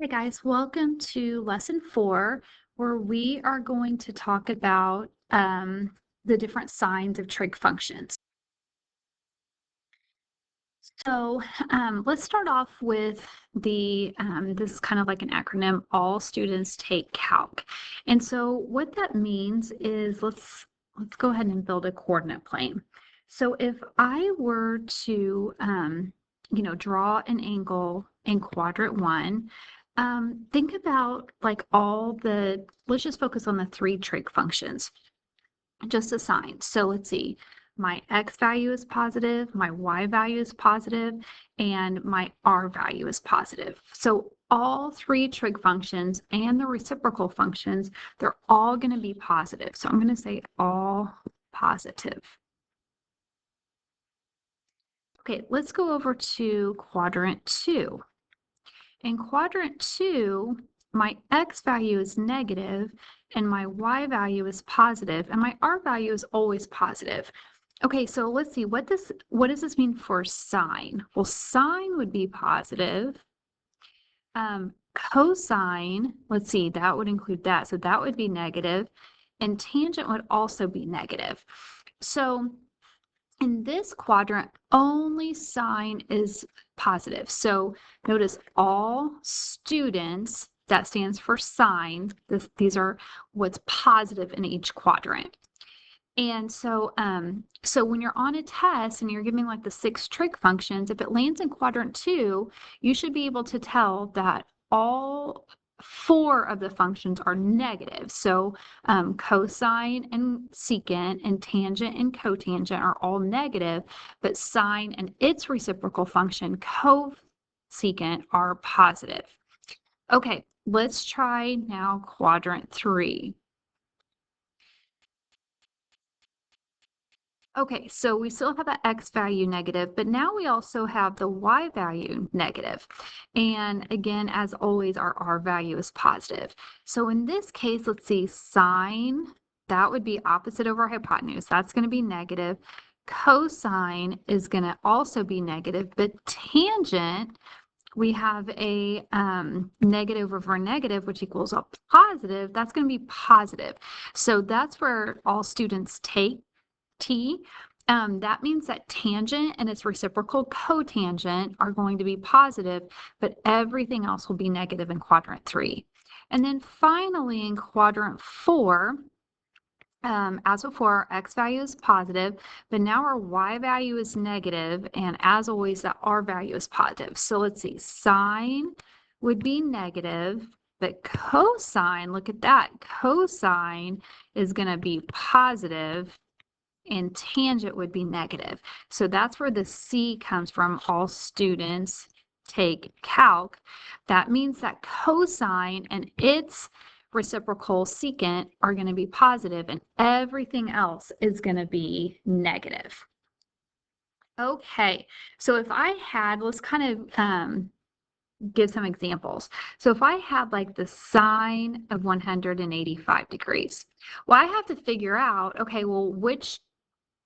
Hey guys, welcome to lesson 4, where we are going to talk about the different signs of trig functions. So let's start off with this is kind of like an acronym, all students take calc. And so what that means is let's go ahead and build a coordinate plane. So if I were to draw an angle in quadrant 1, think about like let's just focus on the 3 trig functions, just assigned. So let's see, my x value is positive, my y value is positive, and my r value is positive. So all 3 trig functions and the reciprocal functions, they're all going to be positive. So I'm going to say all positive. Okay, let's go over to quadrant 2. In quadrant 2, my x value is negative and my y value is positive, and my r value is always positive. Okay, so let's see, what does this mean for sine? Well, sine would be positive. Cosine, let's see, that would include that. So that would be negative, and tangent would also be negative. So in this quadrant, only sine is positive. So notice all students, that stands for sine. These are what's positive in each quadrant. And so, so when you're on a test and you're giving like the 6 trig functions, if it lands in quadrant 2, you should be able to tell that all 4 of the functions are negative. So cosine and secant and tangent and cotangent are all negative, but sine and its reciprocal function, cosecant, are positive. Okay, let's try now quadrant 3. Okay, so we still have the x value negative, but now we also have the y value negative. And again, as always, our r value is positive. So in this case, let's see, sine, that would be opposite over hypotenuse. That's going to be negative. Cosine is going to also be negative, but tangent, we have a negative over negative, which equals a positive. That's going to be positive. So that's where all students take T. That means that tangent and its reciprocal cotangent are going to be positive, but everything else will be negative in quadrant 3. And then finally in quadrant 4, as before, our x value is positive, but now our y value is negative, and as always, that r value is positive. So let's see, sine would be negative, but cosine, look at that, cosine is going to be positive, and tangent would be negative. So that's where the C comes from, all students take calc. That means that cosine and its reciprocal secant are going to be positive, and everything else is going to be negative. Okay, so if I had, let's kind of give some examples. So if I had like the sine of 185 degrees, well, I have to figure out, okay, well, which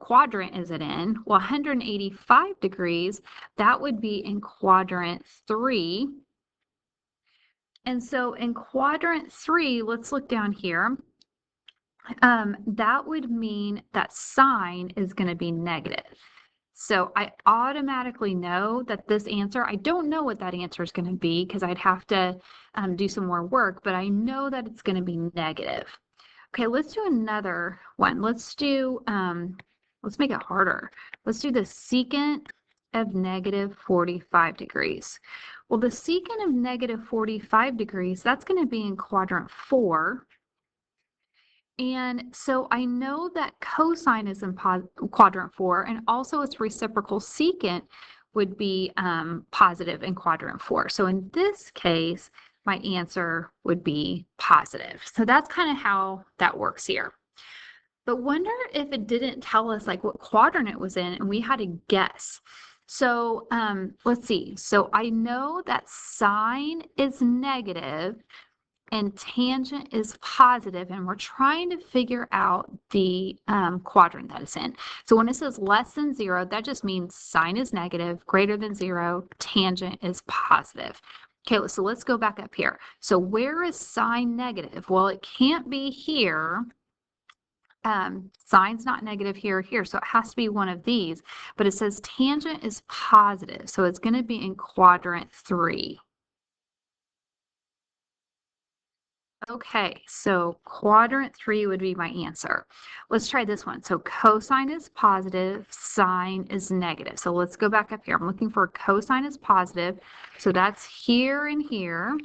quadrant is it in? Well, 185 degrees, that would be in quadrant 3. And so in quadrant 3, let's look down here. That would mean that sine is going to be negative. So I automatically know that this answer, I don't know what that answer is going to be because I'd have to do some more work, but I know that it's going to be negative. Okay, let's do another one. Let's make it harder. Let's do the secant of negative 45 degrees. Well, the secant of negative 45 degrees, that's going to be in quadrant 4. And so I know that cosine is in quadrant 4, and also its reciprocal secant would be positive in quadrant 4. So in this case, my answer would be positive. So that's kind of how that works here. But wonder if it didn't tell us like what quadrant it was in and we had to guess. So let's see. So I know that sine is negative and tangent is positive, and we're trying to figure out the quadrant that it's in. So when it says less than 0, that just means sine is negative, greater than 0, tangent is positive. Okay, so let's go back up here. So where is sine negative? Well, it can't be here. Sine's not negative here or here, so it has to be one of these. But it says tangent is positive, so it's going to be in quadrant 3. Okay, so quadrant 3 would be my answer. Let's try this one. So cosine is positive, sine is negative. So let's go back up here. I'm looking for cosine is positive. So that's here and here.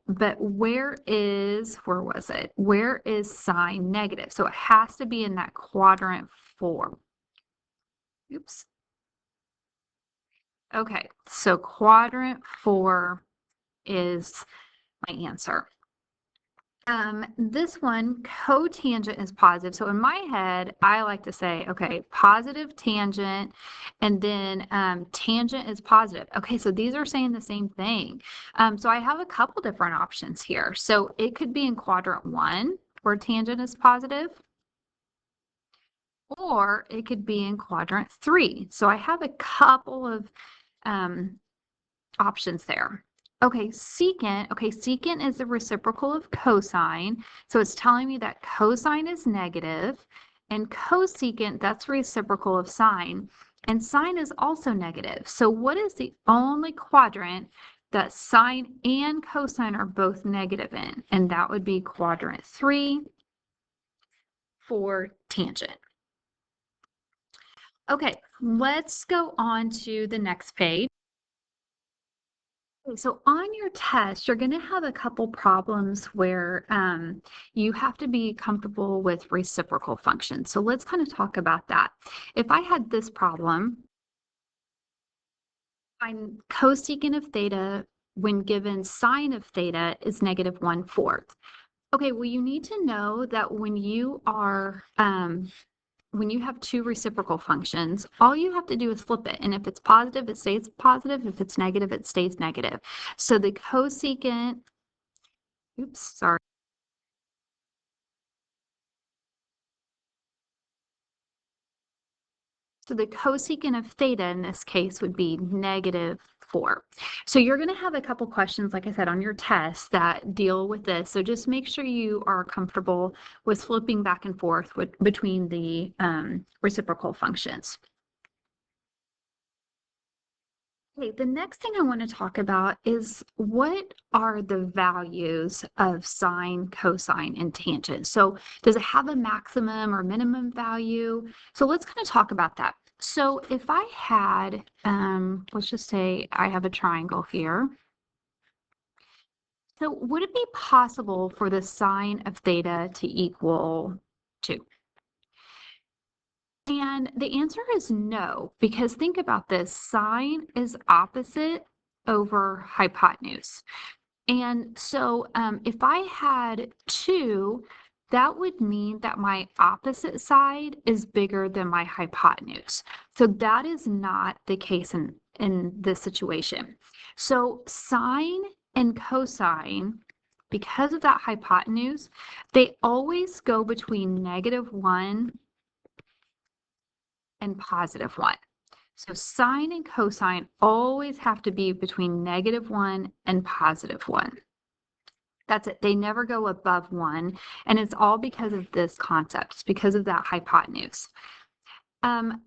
But where was it? Where is sine negative? So it has to be in that quadrant 4. Oops. Okay, so quadrant 4 is my answer. This one, cotangent is positive. So in my head, I like to say, okay, positive tangent, and then tangent is positive. Okay, so these are saying the same thing. So I have a couple different options here. So it could be in quadrant 1, where tangent is positive, or it could be in quadrant 3. So I have a couple of options there. Okay, secant is the reciprocal of cosine. So it's telling me that cosine is negative, and cosecant, that's reciprocal of sine. And sine is also negative. So what is the only quadrant that sine and cosine are both negative in? And that would be quadrant 3 for tangent. Okay, let's go on to the next page. So on your test, you're going to have a couple problems where you have to be comfortable with reciprocal functions. So let's kind of talk about that. If I had this problem, find cosecant of theta when given sine of theta is negative 1/4. Okay, well, you need to know that when you have two reciprocal functions, all you have to do is flip it. And if it's positive, it stays positive. If it's negative, it stays negative. So the cosecant, oops, sorry. So the cosecant of theta in this case would be negative 4. So you're going to have a couple questions, like I said, on your test that deal with this. So just make sure you are comfortable with flipping back and forth between the reciprocal functions. Okay, the next thing I want to talk about is what are the values of sine, cosine, and tangent? So does it have a maximum or minimum value? So let's kind of talk about that. So if I had, let's just say I have a triangle here. So would it be possible for the sine of theta to equal 2? And the answer is no, because think about this, sine is opposite over hypotenuse. And so if I had 2, that would mean that my opposite side is bigger than my hypotenuse. So that is not the case in this situation. So sine and cosine, because of that hypotenuse, they always go between -1 and +1. So sine and cosine always have to be between -1 and +1. That's it. They never go above 1. And it's all because of this concept. It's because of that hypotenuse.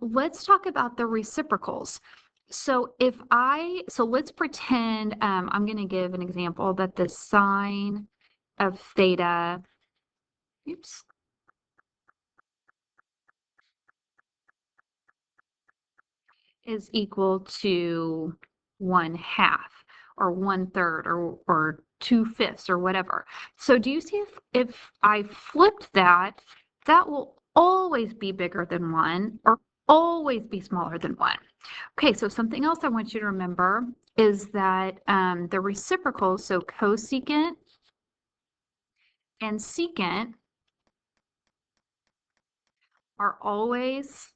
Let's talk about the reciprocals. So let's pretend, I'm going to give an example that the sine of theta, oops, is equal to 1/2 or 1/3 or 2/5 or whatever. So do you see if I flipped that, that will always be bigger than 1 or always be smaller than 1. Okay, so something else I want you to remember is that the reciprocals, so cosecant and secant, are always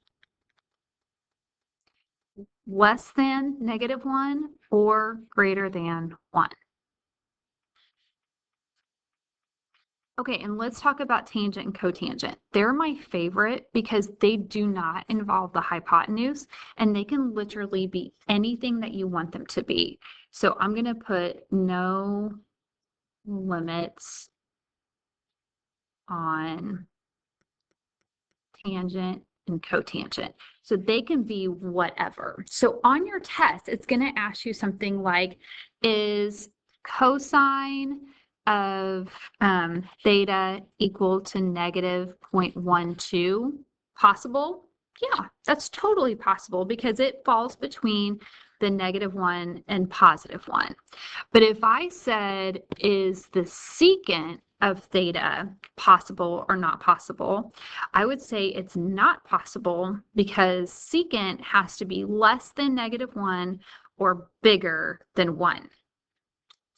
less than -1 or greater than 1. Okay, and let's talk about tangent and cotangent. They're my favorite because they do not involve the hypotenuse, and they can literally be anything that you want them to be. So I'm going to put no limits on tangent and cotangent. So they can be whatever. So on your test, it's going to ask you something like, is cosine of theta equal to negative 0.12 possible? Yeah, that's totally possible because it falls between the -1 and +1. But if I said, is the secant of theta possible or not possible, I would say it's not possible because secant has to be less than -1 or bigger than 1.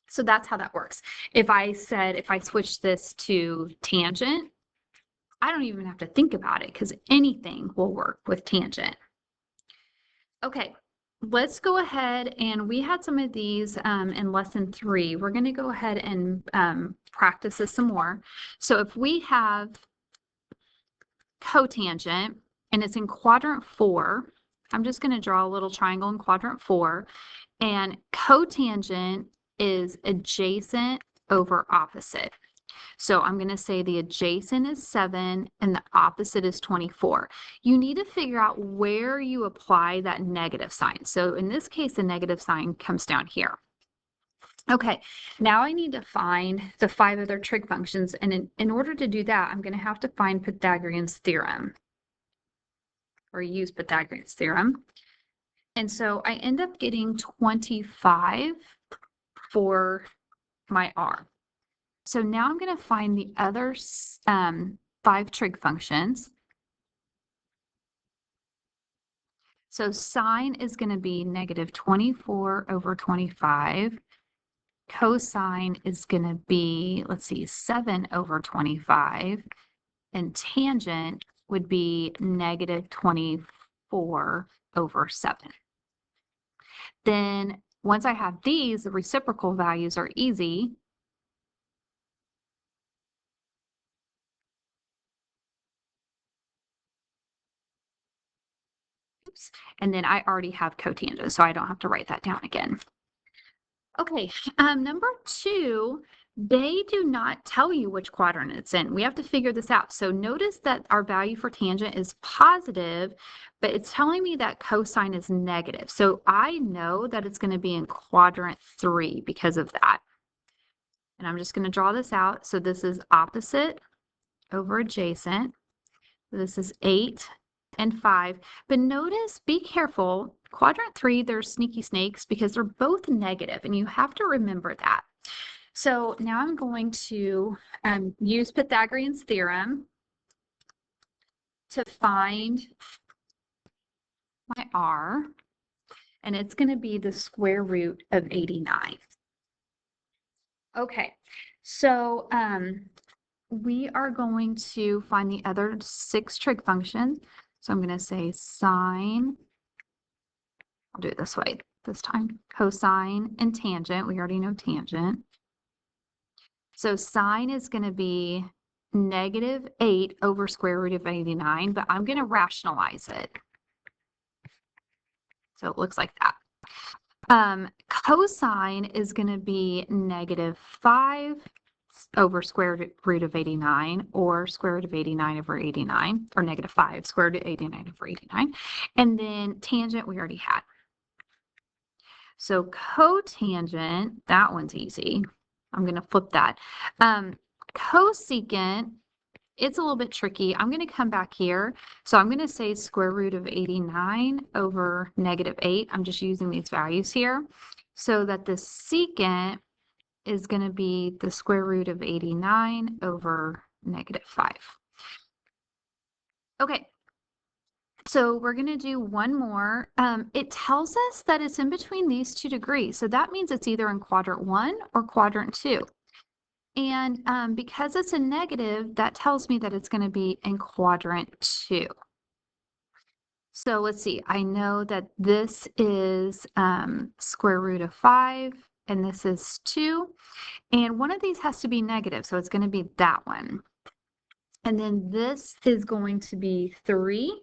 So that's how that works. If I switch this to tangent, I don't even have to think about it because anything will work with tangent. Okay, let's go ahead, and we had some of these in lesson 3. We're going to go ahead and practice this some more. So if we have cotangent and it's in quadrant 4, I'm just going to draw a little triangle in quadrant 4, and cotangent is adjacent over opposite. So I'm going to say the adjacent is 7 and the opposite is 24. You need to figure out where you apply that negative sign. So in this case, the negative sign comes down here. Okay, now I need to find the 5 other trig functions. And in order to do that, I'm going to have to find Pythagorean's theorem, or use Pythagorean's theorem. And so I end up getting 25 for my r. So now I'm going to find the other 5 trig functions. So sine is going to be -24 over 25. Cosine is going to be, let's see, 7 over 25. And tangent would be -24 over 7. Then once I have these, the reciprocal values are easy. Oops. And then I already have cotangent, so I don't have to write that down again. Okay, number 2, they do not tell you which quadrant it's in. We have to figure this out. So notice that our value for tangent is positive, but it's telling me that cosine is negative. So I know that it's going to be in quadrant 3 because of that. And I'm just going to draw this out. So this is opposite over adjacent. This is 8 and 5. But notice, be careful, quadrant 3, there's sneaky snakes because they're both negative, and you have to remember that. So now I'm going to use Pythagorean's theorem to find my r, and it's going to be the square root of 89. Okay, so we are going to find the other 6 trig functions. So I'm going to say sine, I'll do it this way this time, cosine and tangent. We already know tangent. So sine is going to be -8 over square root of 89, but I'm going to rationalize it. So it looks like that. Cosine is going to be -5 over square root of 89, or square root of 89 over 89, or -5 square root of 89 over 89. And then tangent we already had. So cotangent, that one's easy. I'm going to flip that. Cosecant, it's a little bit tricky. I'm going to come back here. So I'm going to say square root of 89 over -8. I'm just using these values here so that the secant is going to be the square root of 89 over -5. Okay. So we're going to do one more. It tells us that it's in between these 2 degrees. So that means it's either in quadrant 1 or quadrant 2. And because it's a negative, that tells me that it's going to be in quadrant 2. So let's see. I know that this is square root of 5, and this is 2. And one of these has to be negative, so it's going to be that one. And then this is going to be 3.